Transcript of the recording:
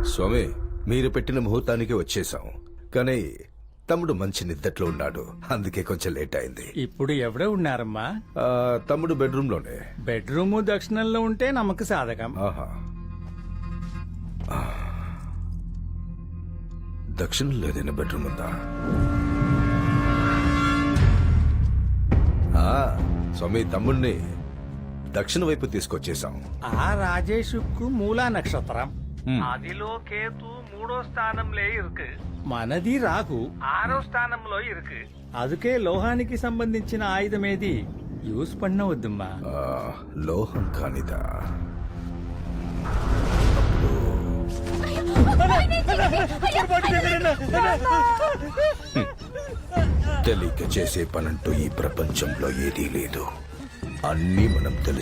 స్వామి, మీరు పెట్టిన ముహూర్తానికి వచ్చేసాం. కానీ తమ్ముడు మంచి నిద్దట్లో ఉన్నాడు, అందుకే కొంచెం లేట్ అయింది. ఇప్పుడు ఎవడే ఉన్నారమ్మా? తమ్ముడు బెడ్రూమ్ లోనే. బెడ్రూము దక్షిణంలో ఉంటే నమ్మక సాధకం. ఆహా. దక్షిణంలో ఏదైనా బెడ్రూమ్ ఉందా? స్వామి, తమ్ముడిని దక్షిణ వైపు తీసుకొచ్చేసాం. ఆ రాజేషుకు మూలా నక్షత్రం, అదిలో కేతు 3వ స్థానంలో ఇరుకు, మనది రాకు 6వ స్థానంలో ఇరుకు. అందుకే లోహానికి సంబంధించిన ఆయుధం ఏది యూస్ పన్నవద్దమ్మా. లోహం కానిదా? తెలియక చేసే పనంటూ ఈ ప్రపంచంలో ఏదీ లేదు. అన్నీ మనం తెలుసు